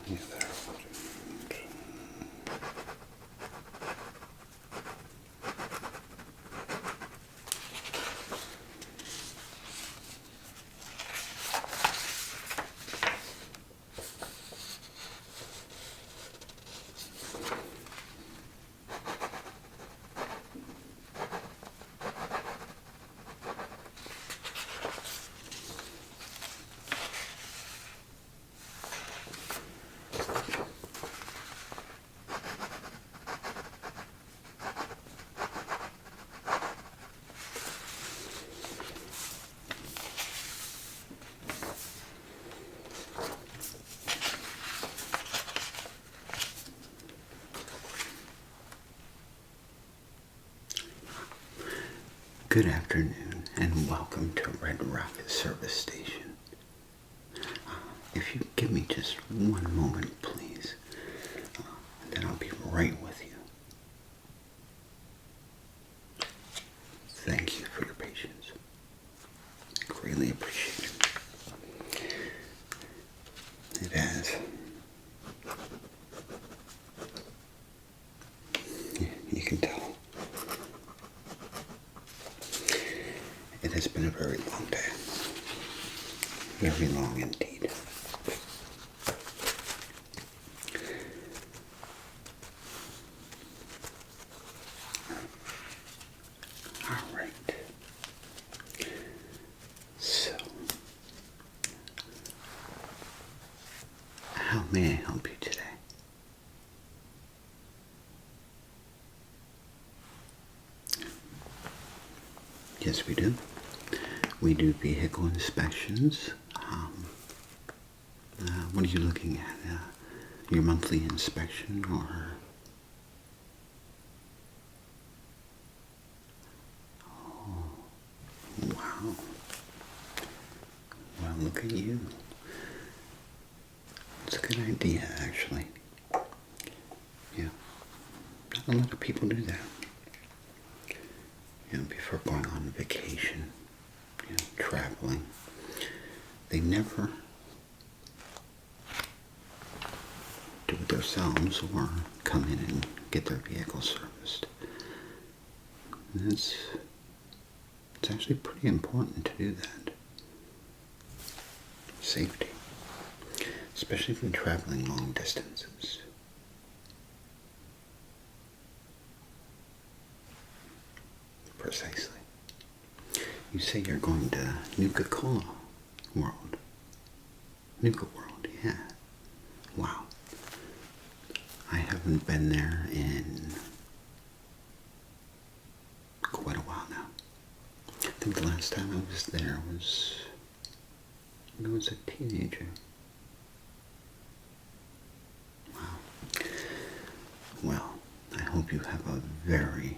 Yeah, there. Good afternoon and welcome to Red Rocket Service Station. If you give me just one moment, please, then I'll be right with you. Thank you for your patience. Greatly appreciate it. It has. You can tell. It has been a very long day. Very long indeed. All right. So, how may I help you today? Yes, we do. We do vehicle inspections. What are you looking at? Your monthly inspection or? Oh, wow. Well, look at you. It's a good idea, actually. Yeah. Not a lot of people do that. Before going on vacation, traveling, they never do it themselves or come in and get their vehicle serviced. And it's actually pretty important to do that. Safety, especially if you're traveling long distances. Precisely. You say you're going to Nuka-Cola World. Nuka World, yeah. Wow. I haven't been there in quite a while now. I think the last time I was there was when I was a teenager. Wow. Well, I hope you have a very,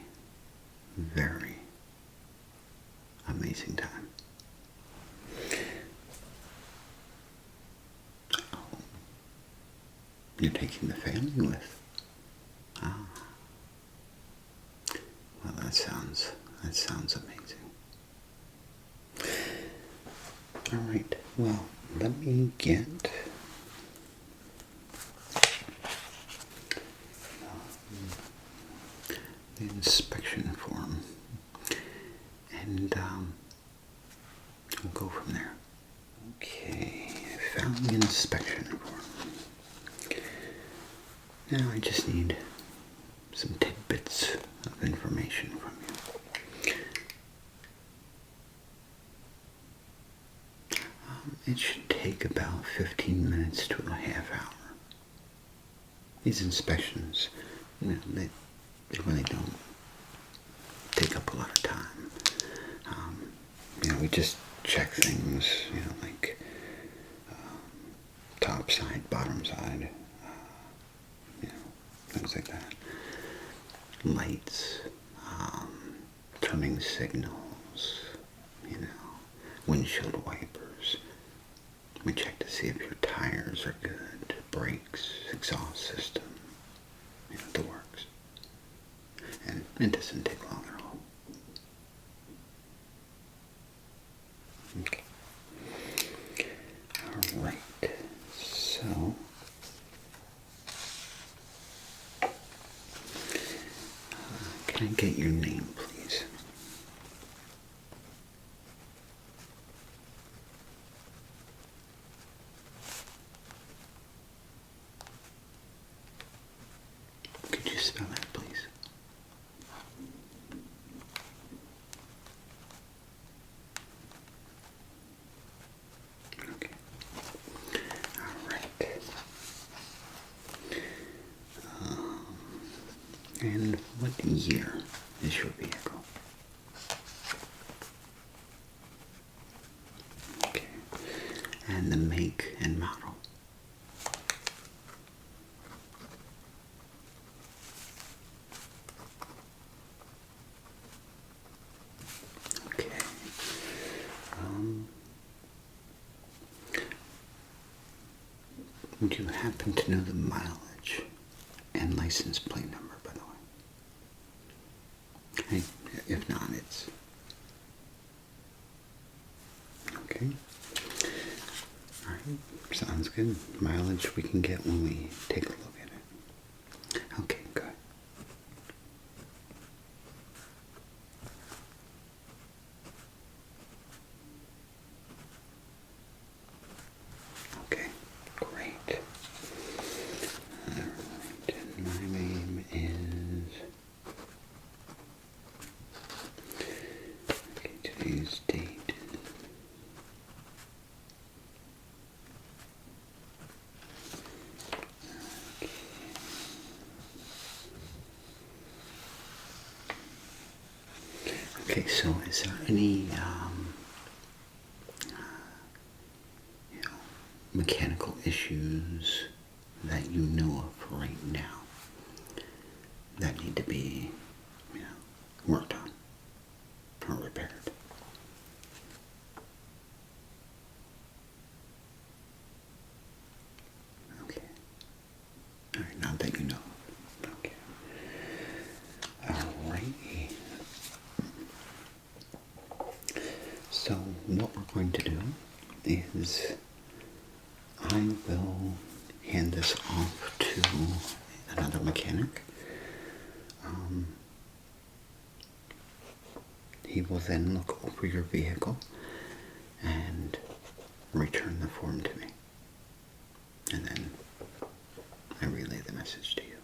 very amazing time. Oh, you're taking the family with? Ah. Well, that sounds amazing. All right. Well, let me get the inspection form, and we'll go from there. Okay, I found the inspection form. Now I just need some tidbits of information from you. It should take about 15 minutes to a half hour. These inspections, they really don't take up a lot of time. We just check things, like top side, bottom side, things like that. Lights, turning signals, windshield wipers. We check to see if your tires are good, brakes, exhaust system, the works. And it doesn't take long at all. Okay. All right. So, get your name, please? Could you spell that, please? Okay. All right. And what year is your vehicle? Okay. And the make and model? Okay. Would you happen to know the mileage and license plate number, by the way? Hey, if not, it's... Okay. Alright, sounds good. Mileage we can get when we take a look at it. Okay, good. Okay, great. Alright, and my name is... Okay, today's date. Okay, so is there any mechanical issues that you know of right now that need to be, worked on or repaired? Okay. All right, now that you know. Okay. All right. So what we're going to do is I will hand this off to another mechanic. He will then look over your vehicle and return the form to me. And then I relay the message to you.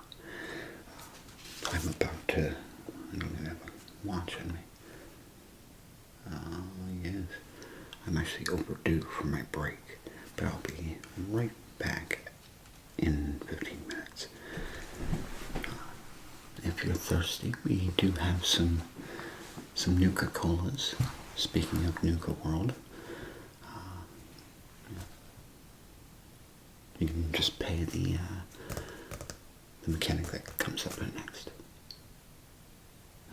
I'm about to, I don't even have a watch on me. Yes, I'm actually overdue for my break, but I'll be right back in 15 minutes. If you're thirsty, we do have some Nuka-Colas. Speaking of Nuka World, you can just pay the mechanic that comes up next.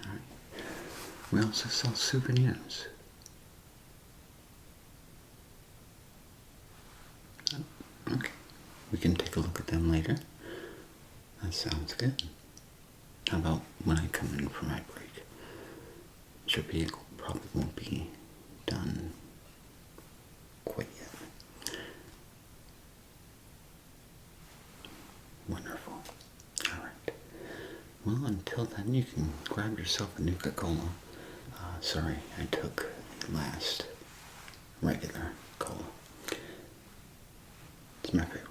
Alright. We also sell souvenirs. Okay. We can take a look at them later. That sounds good. How about when I come in for my break? Your vehicle probably won't be done quite yet. Wonderful. Alright. Well, until then, you can grab yourself a Nuka-Cola. Sorry, I took the last regular cola. It's my favorite.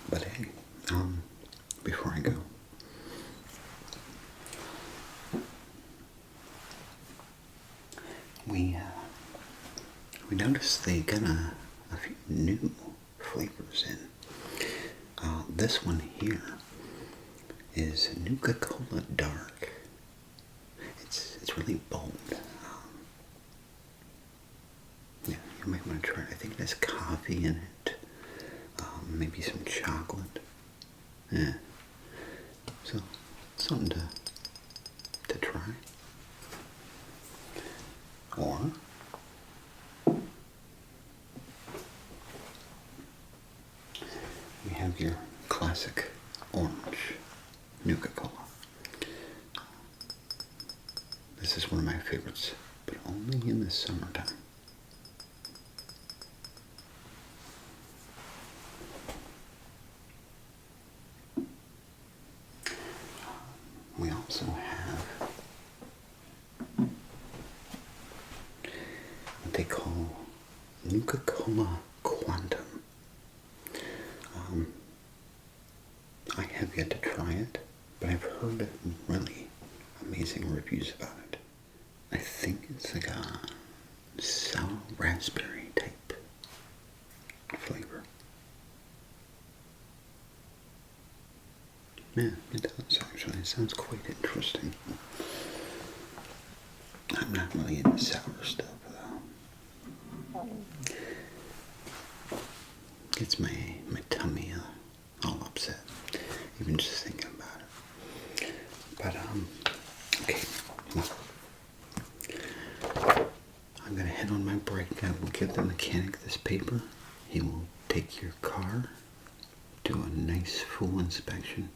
But hey, before I go, we noticed they got a few new flavors in. This one here is Nuka-Cola Dark. It's really bold. Yeah, you might want to try it. I think it has coffee in it. Maybe some chocolate. Yeah. So, something to try. Or we have your classic orange Nuka-Cola. This is one of my favorites, but only in the summertime. Nuka-Cola Quantum. I have yet to try it, but I've heard really amazing reviews about it. I think it's like a sour raspberry type flavor. Yeah, it does actually. It sounds quite interesting. I'm not really into sour stuff though. Gets my tummy all upset, even just thinking about it. But okay. Well, I'm gonna head on my break. I will give the mechanic this paper. He will take your car, do a nice full inspection,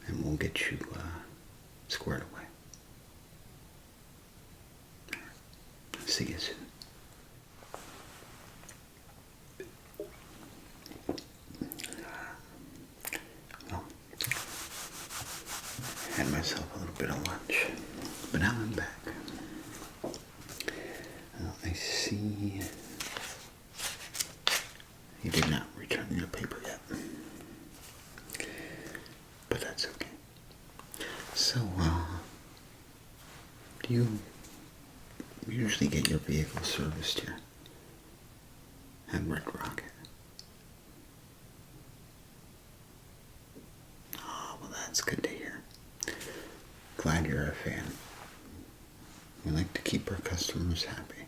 and we'll get you squared away. See you soon. Well, I had myself a little bit of lunch, but now I'm back. I see you did not return your paper yet, but that's okay. So, do you usually get your vehicle serviced here at Red Rocket? Oh, well, that's good to hear. Glad you're a fan. We like to keep our customers happy.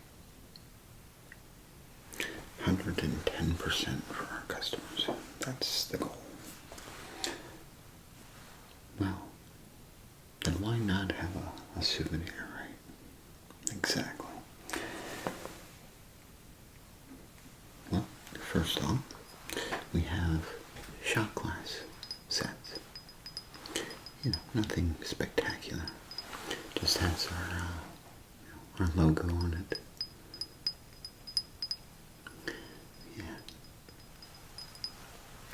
110% for our customers. That's the goal. Well, then why not have a souvenir, right? Exactly. Well, first off, we have shot glass sets. You know, nothing spectacular. Just has our logo on it. Yeah.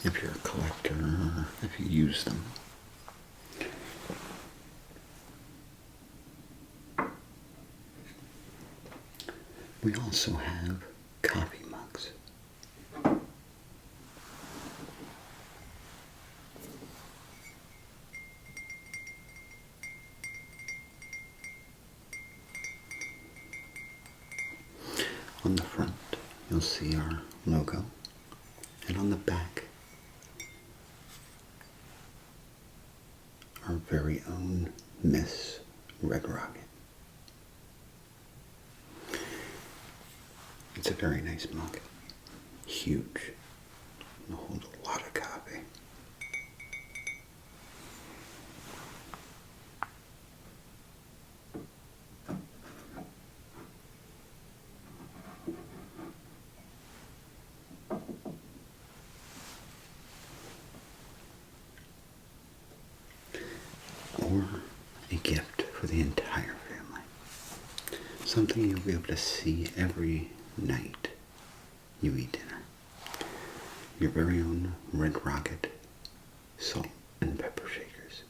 If you're a collector or if you use them. We also have coffee mugs. On the front, you'll see our logo, and on the back, our very own Miss Red Rocket. It's a very nice mug. Huge. It'll hold a lot of coffee. Or a gift for the entire family. Something you'll be able to see every night you eat dinner. Your very own Red Rocket salt and pepper shakers.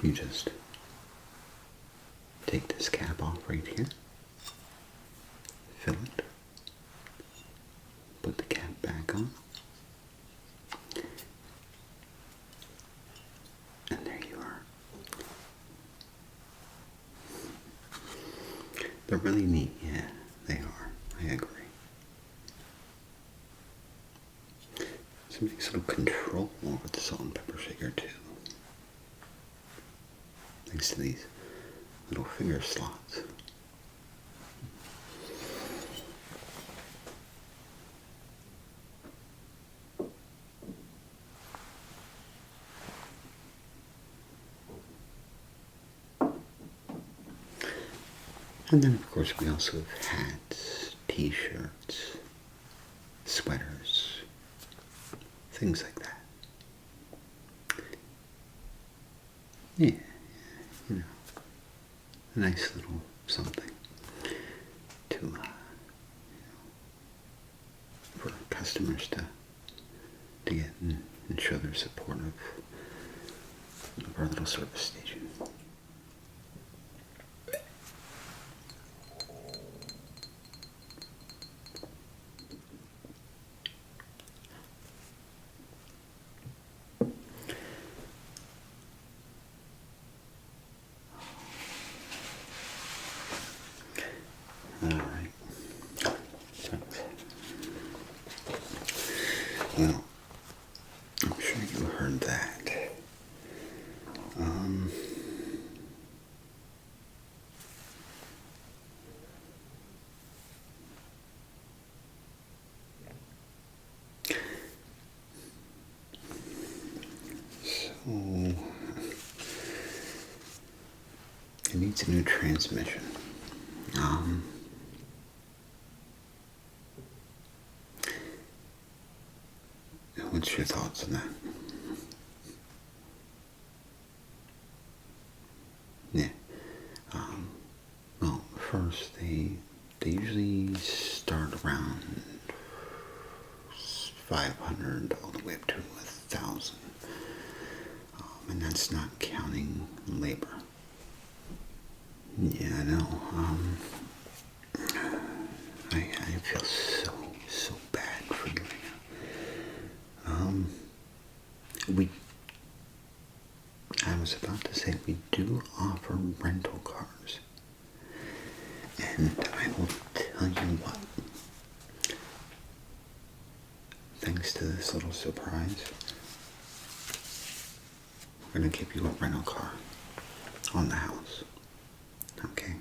You just take this cap off right here, fill it, put the cap back on, and there you are. They're really neat, yeah, they are. I agree. Some nice little control over the salt and pepper shaker too. Thanks to these little finger slots. And then, of course, we also have hats, t-shirts, sweaters, things like that. Yeah, you know, a nice little something to, for customers to get and show their support of our little service station. It needs a new transmission. What's your thoughts on that? Yeah. Well, first they usually start around 500 all the way up to 1,000, and that's not counting labor. Yeah, I know. I feel so bad for you right now. I was about to say we do offer rental cars, and I will tell you what. Thanks to this little surprise, we're gonna give you a rental car on the house. Okay.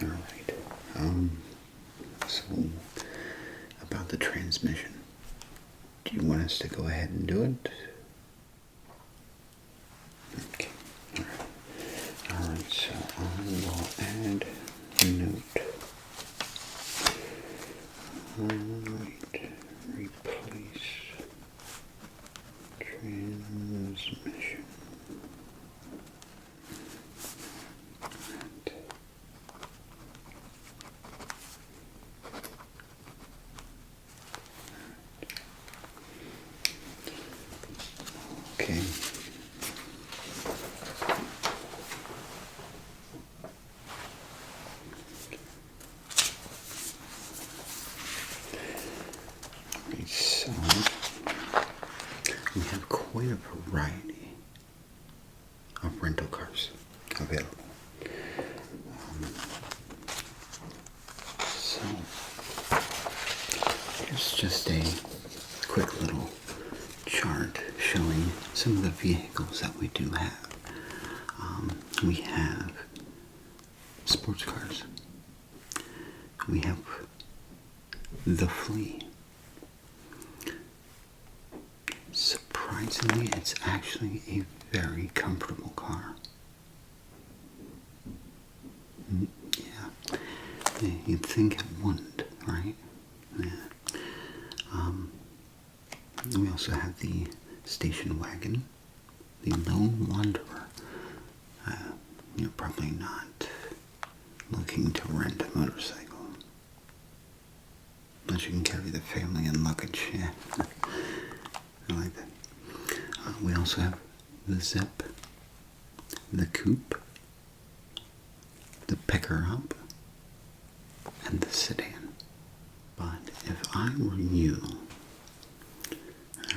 All right. So about the transmission, do you want us to go ahead and do it? Okay. All right. So I will add a note. All right. Replace transmission. Okay. So we have quite a variety of rental cars available. So here's just a quick little chart showing some of the vehicles that we do have. We have sports cars. We have the Flea. Surprisingly, it's actually a very comfortable car. Yeah. You'd think it wouldn't, right? Yeah. We also have the station wagon, the Lone Wanderer. You're probably not looking to rent a motorcycle, unless you can carry the family and luggage. Yeah. I like that. We also have the Zip, the Coupe, the Picker-Up, and the Sedan. But if I were you,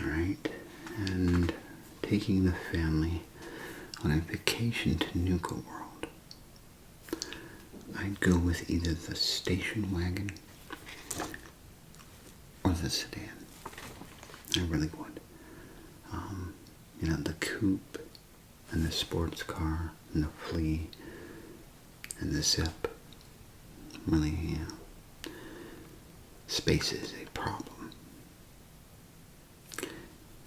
alright, and taking the family on a vacation to Nuka World, I'd go with either the station wagon or the sedan. I really would. The Coupe and the sports car and the Flea and the Zip. Really, space is a problem.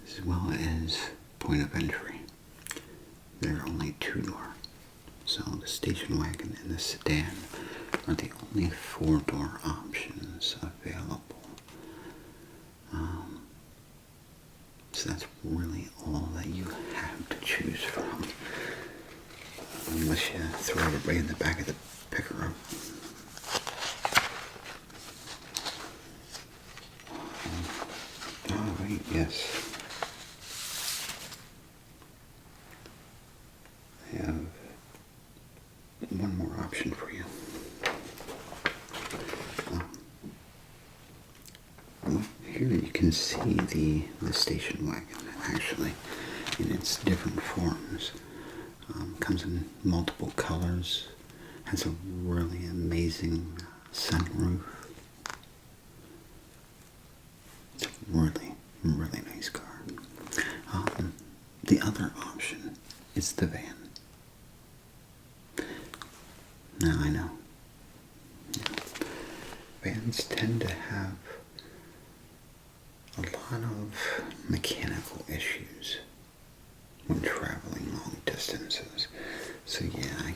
As well as point of entry. They're only two-door. So the station wagon and the sedan are the only four-door options available. So that's really all that you have to choose from. Unless you throw everybody in the back of the Picker-Up. Oh, wait, yes. I have one more option for you. Here you can see the station wagon, actually, in its different forms. Comes in multiple colors, has a really amazing sunroof. It's a really, really nice car. The other option is the van. Now, I know. Vans tend to have a lot of mechanical issues when traveling long distances. So yeah,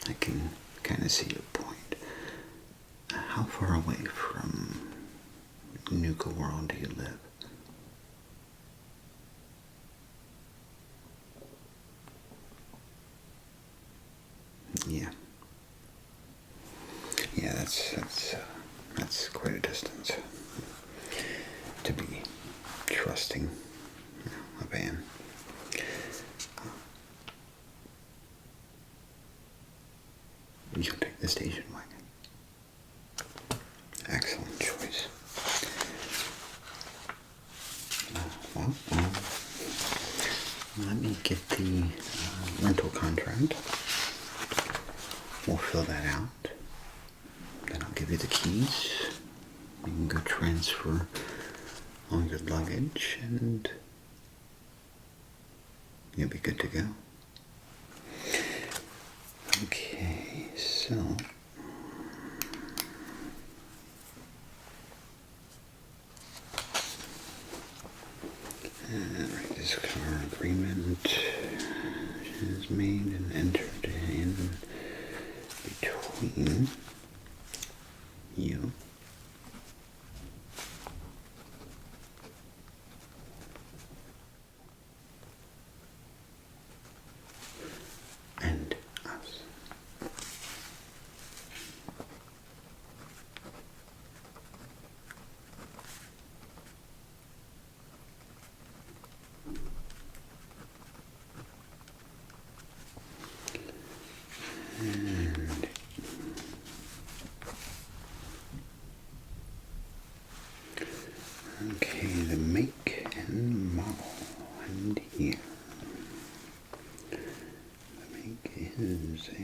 I can kind of see your point. How far away from Nuka World do you live? Yeah. Yeah, that's quite a distance to be trusting a van. You'll take the station wagon. Excellent choice. Well, let me get the rental contract. We'll fill that out. Then I'll give you the keys. You can go transfer all your luggage and you'll be good to go. Okay, so alright, this car agreement is made and entered in between you and us. And okay, the make and model and year. The make is a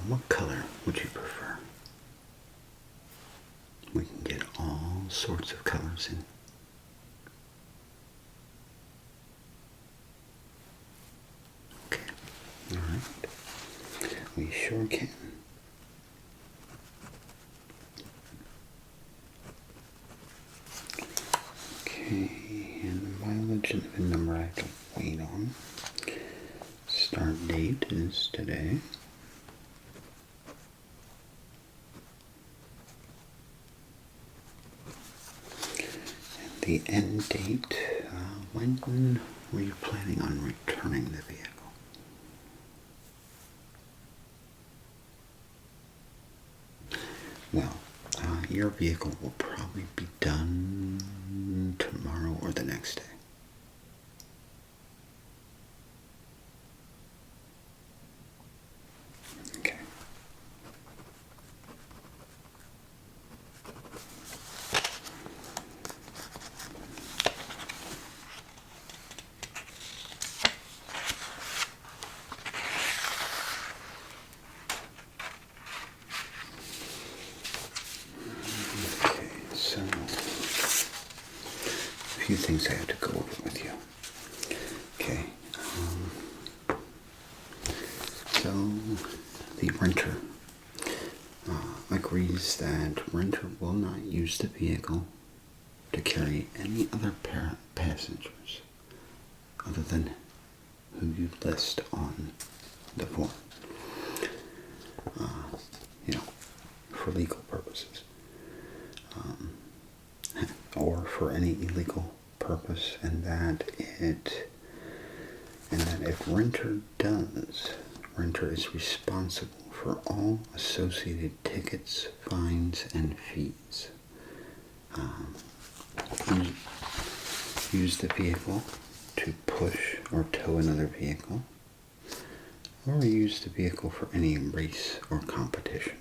what color would you prefer? We can get all sorts of colors in. Okay, alright. We sure can. Okay, and the mileage and the VIN number I have to wait on. Start date is today. The end date, when were you planning on returning the vehicle? Well, your vehicle will probably be done tomorrow or the next day. Okay. So, a few things I have to go over with you. Okay. So, the renter agrees that renter will not use the vehicle to carry any other passengers other than who you list on the form. For legal purposes. Or for any illegal purpose, and that if renter is responsible for all associated tickets, fines, and fees. Use the vehicle to push or tow another vehicle, or use the vehicle for any race or competition,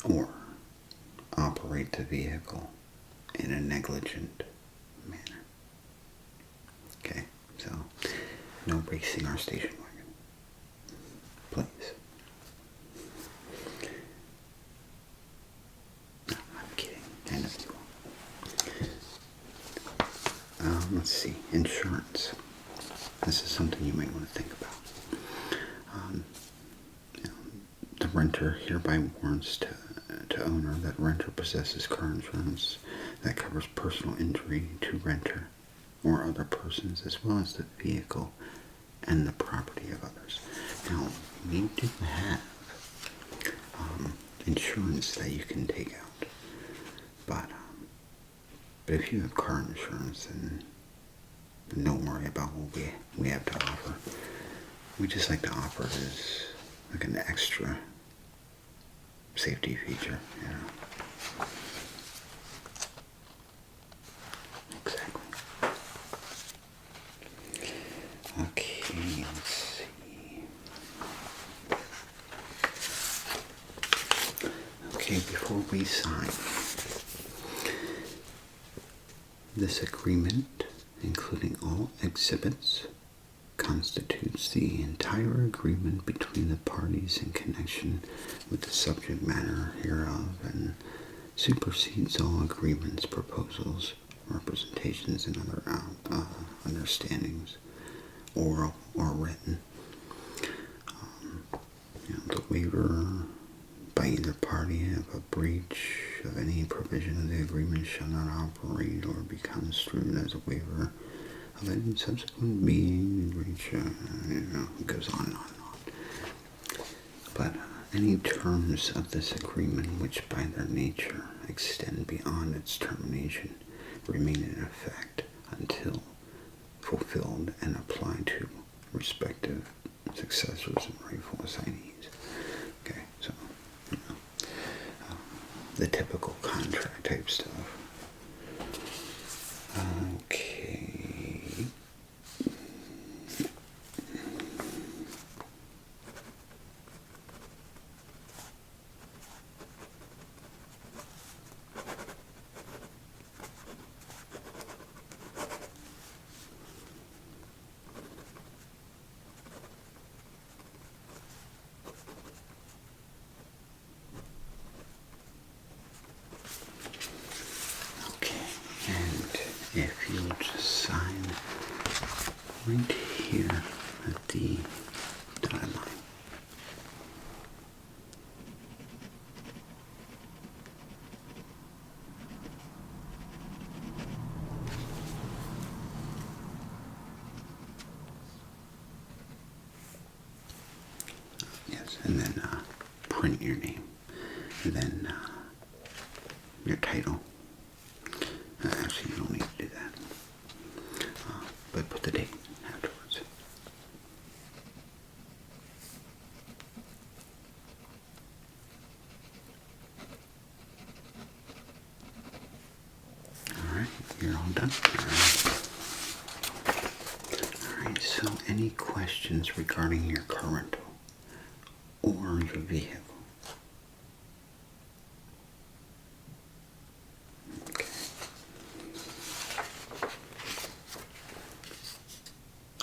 or operate the vehicle in a negligent manner. Okay, so no racing our station wagon, please. No, I'm kidding. I know you will. Let's see, insurance. this is something you might want to think about. The renter hereby warrants to owner that renter possesses car insurance that covers personal injury to renter or other persons, as well as the vehicle and the property of others. Now, you do have insurance that you can take out, but if you have car insurance, then don't worry about what we have to offer. We just like to offer it as like an extra safety feature, you know. Exactly. Okay, let's see. Okay, before we sign, this agreement, including all exhibits, constitutes the entire agreement between the parties in connection with the subject matter hereof and supersedes all agreements, proposals, representations, and other understandings, oral or written. The waiver by either party of a breach of any provision of the agreement shall not operate or be construed as a waiver of any subsequent being breach. It goes on and on and on. But any terms of this agreement which by their nature extend beyond its termination remain in effect until fulfilled and applied to respective successors and rightful assignees. Okay, so, the typical contract type stuff. Okay. If you'll just sign right here at the dotted line. Yes, and then print your name, and then your title. Actually, you don't need to do that. But put the date afterwards. Alright, you're all done. Alright, so any questions regarding your car rental or your vehicle?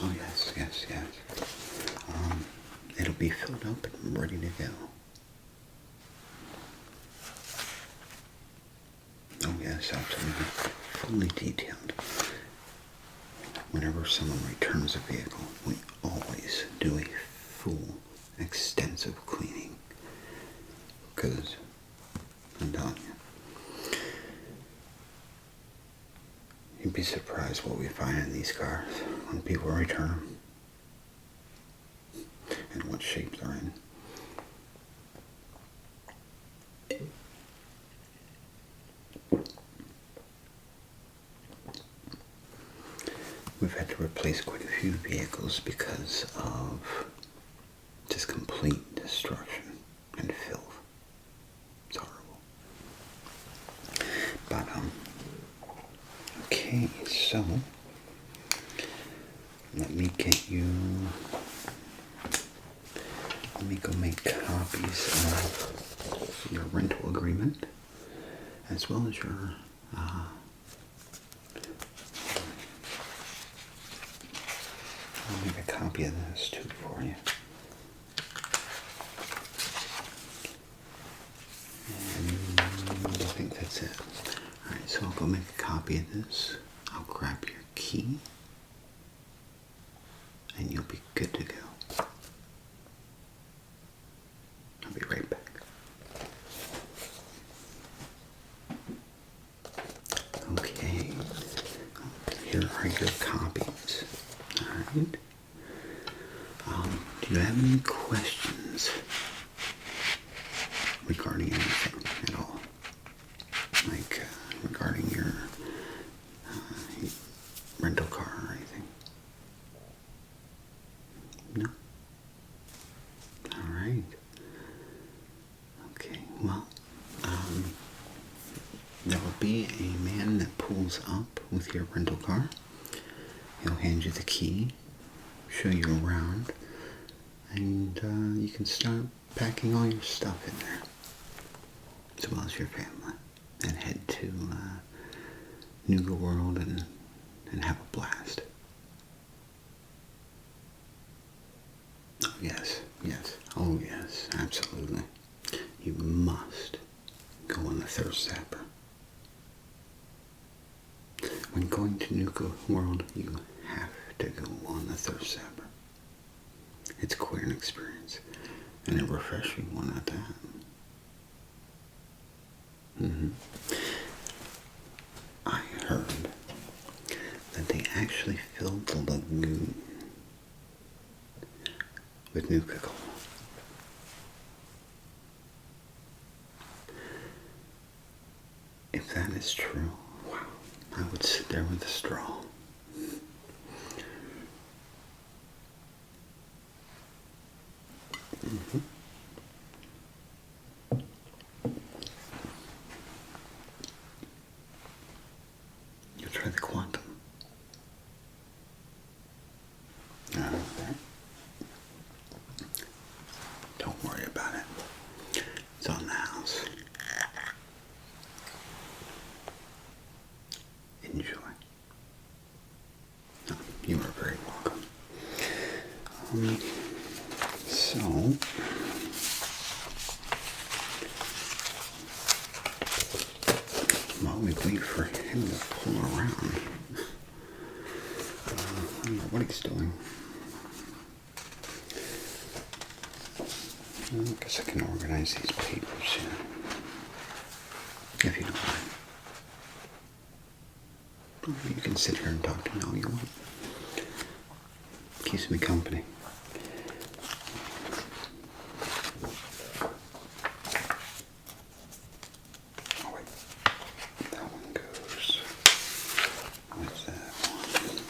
Oh, yes. It'll be filled up and ready to go. Oh, yes, absolutely. Fully detailed. Whenever someone returns a vehicle, we always do a full, extensive cleaning. Because, I'm telling you, you'd be surprised what we find in these cars when people return them and what shape they're in. We've had to replace quite a few vehicles because of just complete destruction and filth. It's horrible. But, okay, so let me go make copies of your rental agreement as well as your I'll make a copy of this too for you. And I think that's it. Alright, so I'll go make a copy of this. I'll grab your key. are your copies. Alright. Do you have any questions regarding anything at all? Like regarding your rental car or anything? No? Alright. Okay, well, there will be a man that pulls up with your rental car. He'll hand you the key, show you around, and you can start packing all your stuff in there, as well as your family, and head to Nougat World and have a blast. Oh, yes, oh yes, absolutely. You must go on the thirst zapper. When going to Nougat World, you have to go on the thirst zapper. It's quite an experience, and a refreshing one at that. I heard that they actually filled the lagoon with Nuka Cola. If that is true, wow, I would sit there with a straw. You'll try the quantum. Okay. Don't worry about it. It's on the house. Enjoy. Oh, you are very welcome. So, while we wait for him to pull around, I don't know what he's doing. I guess I can organize these papers here, if you don't mind. You can sit here and talk to me all you want. Keeps me company. Oh wait, that one goes with that one.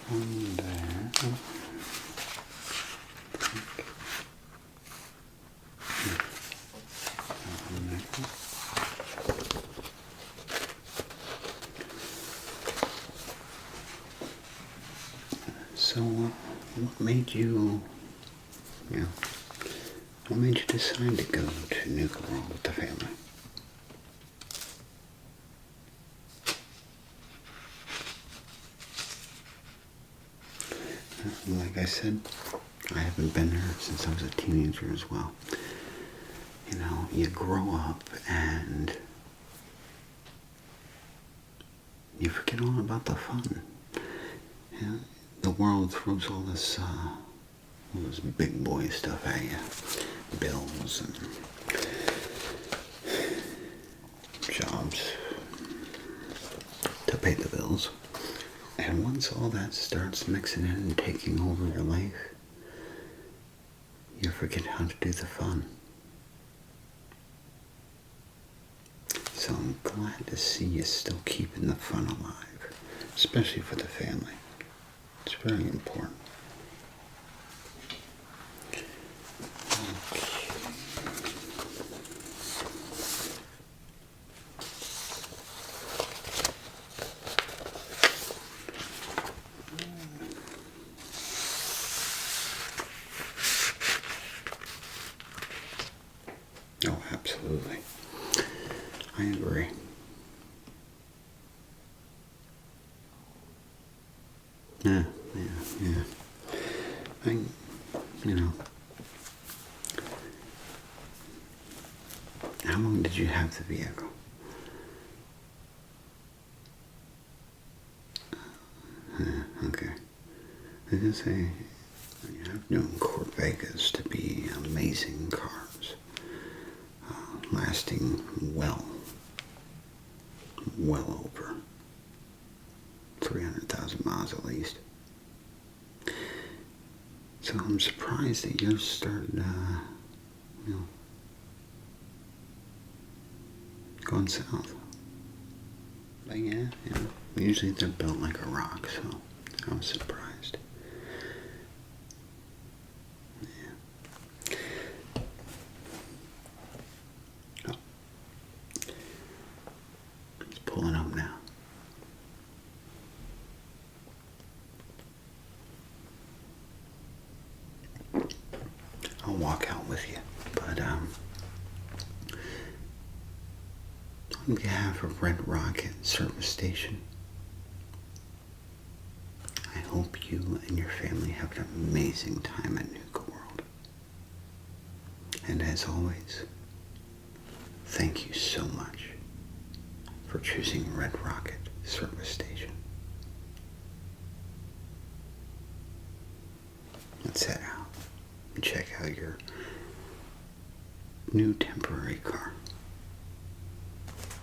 And one there. So, what made you decide to go to Nougat World with the family? Like I said, I haven't been there since I was a teenager as well. You know, you grow up and you forget all about the fun. You know, the world throws all this big boy stuff at you. Bills and jobs to pay the bills. And once all that starts mixing in and taking over your life, you forget how to do the fun. So I'm glad to see you still keeping the fun alive, especially for the family. It's very important. Oh, absolutely. I agree. Yeah. How long did you have the vehicle? Okay. I was gonna say, you have known Corvegas to be amazing cars, lasting well over 300,000 miles at least. So I'm surprised that yours started, going south. But yeah, usually they're built like a rock, so I was surprised. Yeah. Oh. It's pulling up now. I'll walk out with you, but on behalf of Red Rocket Service Station, I hope you and your family have an amazing time at Nuka World. And as always, thank you so much for choosing Red Rocket Service Station. Let's head out and check out your new temporary car.